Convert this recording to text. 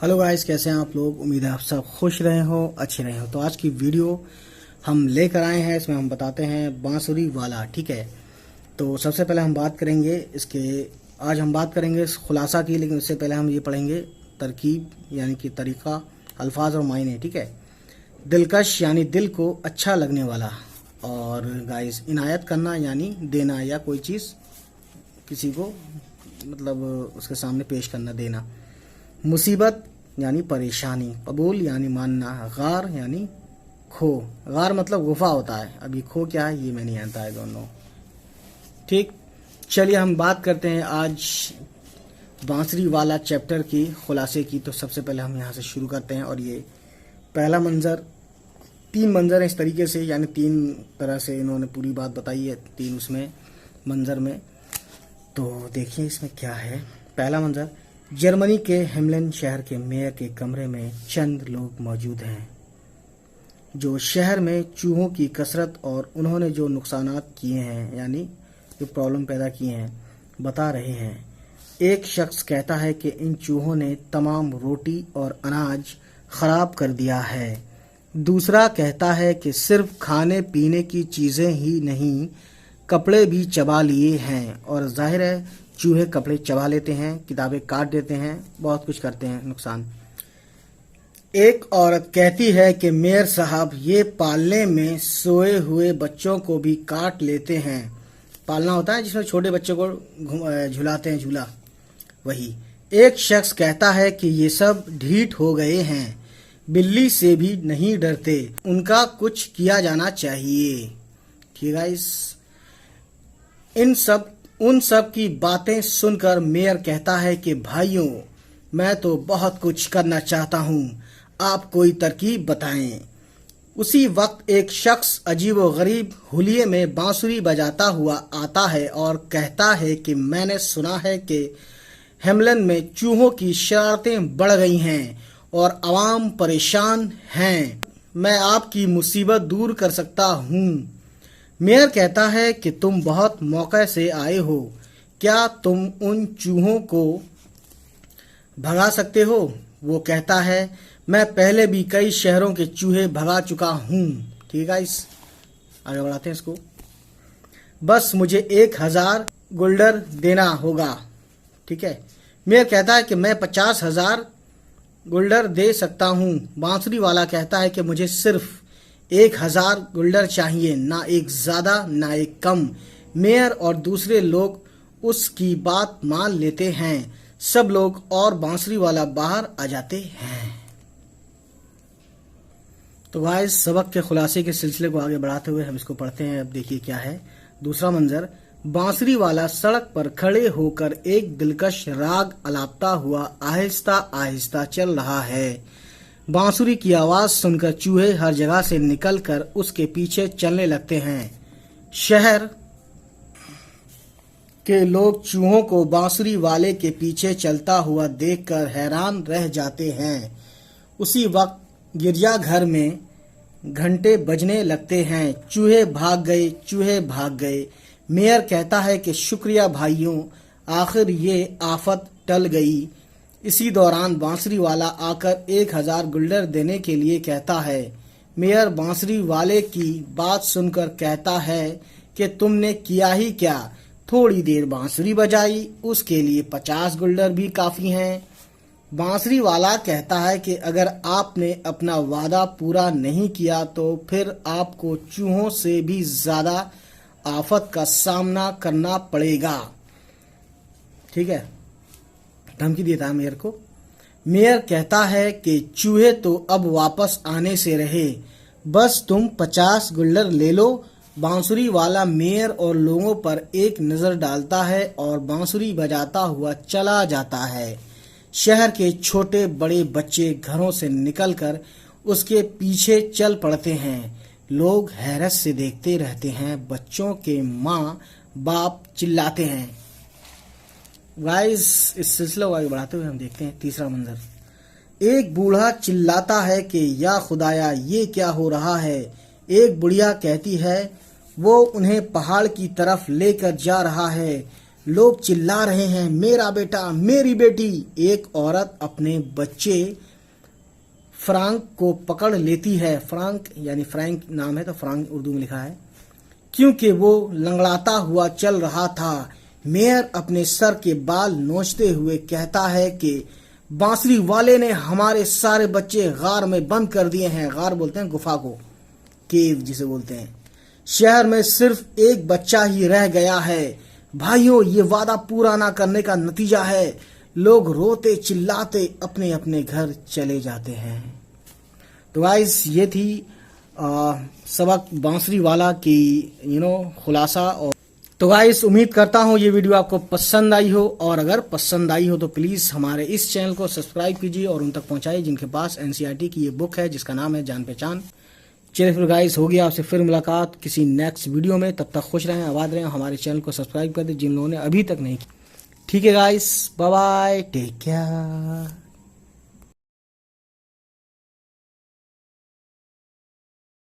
Hello guys, कैसे हैं आप लोग। उम्मीद है आप सब खुश रहे हो, अच्छे रहे हो। तो आज की वीडियो हम लेकर आए हैं, इसमें हम बताते हैं बांसुरी वाला। ठीक है, तो सबसे पहले हम बात करेंगे आज हम बात करेंगे खुलासा की, लेकिन उससे पहले हम ये पढ़ेंगे तरकीब यानी कि तरीका, अल्फाज और मायने। ठीक है, दिलकश यानी दिल को अच्छा लगने वाला, और गाइस इनायत करना यानी देना या कोई चीज़ किसी को मतलब उसके सामने पेश करना, देना। मुसीबत यानी परेशानी, कबूल यानी मानना, गार यानी खो। गार मतलब गुफा होता है, अभी खो क्या है ये मैं नहीं जानता है दोनों। ठीक, चलिए हम बात करते हैं आज बांसुरी वाला चैप्टर की खुलासे की। तो सबसे पहले हम यहाँ से शुरू करते हैं, और ये पहला मंजर, 3 मंजर हैं इस तरीके से, यानी 3 तरह से इन्होंने पूरी बात बताई है 3 उसमें मंजर में। तो देखिए इसमें क्या है। पहला मंजर, जर्मनी के हेमलेन शहर के मेयर के कमरे में चंद लोग मौजूद हैं जो शहर में चूहों की कसरत और उन्होंने जो नुकसानात किए हैं यानी जो प्रॉब्लम पैदा किए हैं बता रहे हैं। एक शख्स कहता है कि इन चूहों ने तमाम रोटी और अनाज खराब कर दिया है। दूसरा कहता है कि सिर्फ खाने पीने की चीज़ें ही नहीं, कपड़े भी चबा लिए हैं, और जाहिर है चूहे कपड़े चबा लेते हैं, किताबें काट देते हैं, बहुत कुछ करते हैं नुकसान। एक औरत कहती है कि मेयर साहब ये पालने में सोए हुए बच्चों को भी काट लेते हैं। पालना होता है जिसमें छोटे बच्चों को झुलाते हैं, झूला, वही। एक शख्स कहता है कि ये सब ढीठ हो गए हैं, बिल्ली से भी नहीं डरते, उनका कुछ किया जाना चाहिए। ठीक है, उन सब की बातें सुनकर मेयर कहता है कि भाइयों, मैं तो बहुत कुछ करना चाहता हूँ, आप कोई तरकीब बताएं। उसी वक्त एक शख्स अजीबोगरीब हुलिये में बांसुरी बजाता हुआ आता है और कहता है कि मैंने सुना है कि हेमलन में चूहों की शरारतें बढ़ गई हैं और आवाम परेशान हैं। मैं आपकी मुसीबत दूर कर सकता हूँ। मेयर कहता है कि तुम बहुत मौके से आए हो, क्या तुम उन चूहों को भगा सकते हो? वो कहता है, मैं पहले भी कई शहरों के चूहे भगा चुका हूँ। ठीक है, इस आगे बढ़ाते हैं इसको। बस मुझे 1000 गुल्डर देना होगा। ठीक है, मेयर कहता है कि मैं 50,000 गुल्डर दे सकता हूँ। बांसुरी वाला कहता है कि मुझे सिर्फ 1000 गुल्डर चाहिए, ना एक ज़्यादा ना एक कम। मेयर और दूसरे लोग उसकी बात मान लेते हैं। सब लोग और बांसुरी वाला बाहर आ जाते हैं। तो भाई सबक के खुलासे के सिलसिले को आगे बढ़ाते हुए हम इसको पढ़ते हैं। अब देखिए क्या है दूसरा मंजर। बांसुरी वाला सड़क पर खड़े होकर एक दिलकश राग अलापता हुआ आहिस्ता आहिस्ता चल रहा है। बांसुरी की आवाज सुनकर चूहे हर जगह से निकलकर उसके पीछे चलने लगते हैं। शहर के लोग चूहों को बांसुरी वाले के पीछे चलता हुआ देखकर हैरान रह जाते हैं। उसी वक्त गिरजाघर में घंटे बजने लगते हैं। चूहे भाग गए, चूहे भाग गए। मेयर कहता है कि शुक्रिया भाइयों, आखिर ये आफत टल गई। इसी दौरान बांसुरी वाला आकर 1000 गुल्डर देने के लिए कहता है। मेयर बांसुरी वाले की बात सुनकर कहता है कि तुमने किया ही क्या, थोड़ी देर बांसुरी बजाई, उसके लिए 50 गुल्डर भी काफी हैं। बांसुरी वाला कहता है कि अगर आपने अपना वादा पूरा नहीं किया तो फिर आपको चूहों से भी ज्यादा आफत का सामना करना पड़ेगा। ठीक है, धमकी देता है मेयर को। मेयर कहता है कि चूहे तो अब वापस आने से रहे, बस तुम 50 गुल्डर ले लो। बांसुरी वाला मेयर और लोगों पर एक नजर डालता है और बांसुरी बजाता हुआ चला जाता है। शहर के छोटे बड़े बच्चे घरों से निकलकर उसके पीछे चल पड़ते हैं। लोग हैरत से देखते रहते हैं। बच्चों के माँ बाप चिल्लाते हैं। गाइस इस सिलसिले को आगे बढ़ाते हुए हम देखते हैं तीसरा मंजर। एक बूढ़ा चिल्लाता है कि या खुदाया ये क्या हो रहा है। एक बुढ़िया कहती है वो उन्हें पहाड़ की तरफ लेकर जा रहा है। لوگ چلا رہے ہیں میرا بیٹا میری بیٹی. ایک عورت اپنے بچے فرانک کو پکڑ لیتی ہے. فرانک یعنی فرینک نام ہے تو فرانک اردو میں لکھا ہے. کیونکہ وہ لنگڑاتا ہوا چل رہا تھا. میئر اپنے سر کے بال نوچتے ہوئے کہتا ہے کہ بانسری والے نے ہمارے سارے بچے غار میں بند کر دیے ہیں. غار بولتے ہیں گفا کو, کیو جسے بولتے ہیں. شہر میں صرف ایک بچہ ہی رہ گیا ہے. بھائیوں یہ وعدہ پورا نہ کرنے کا نتیجہ ہے. لوگ روتے چلاتے اپنے اپنے گھر چلے جاتے ہیں. تو گائز یہ تھی سبق بانسری والا کی خلاصہ. اور تو گائز امید کرتا ہوں یہ ویڈیو آپ کو پسند آئی ہو, اور اگر پسند آئی ہو تو پلیز ہمارے اس چینل کو سبسکرائب کیجیے اور ان تک پہنچائیے جن کے پاس NCERT کی یہ بک ہے جس کا نام ہے جان پہچان. چلیے پھر گائز ہو گیا آپ سے پھر ملاقات کسی نیکسٹ ویڈیو میں. تب تک خوش رہیں آباد رہیں. ہمارے چینل کو سبسکرائب کر دیں جن لوگوں نے ابھی تک نہیں کی. ٹھیک ہے guys, bye bye, take care.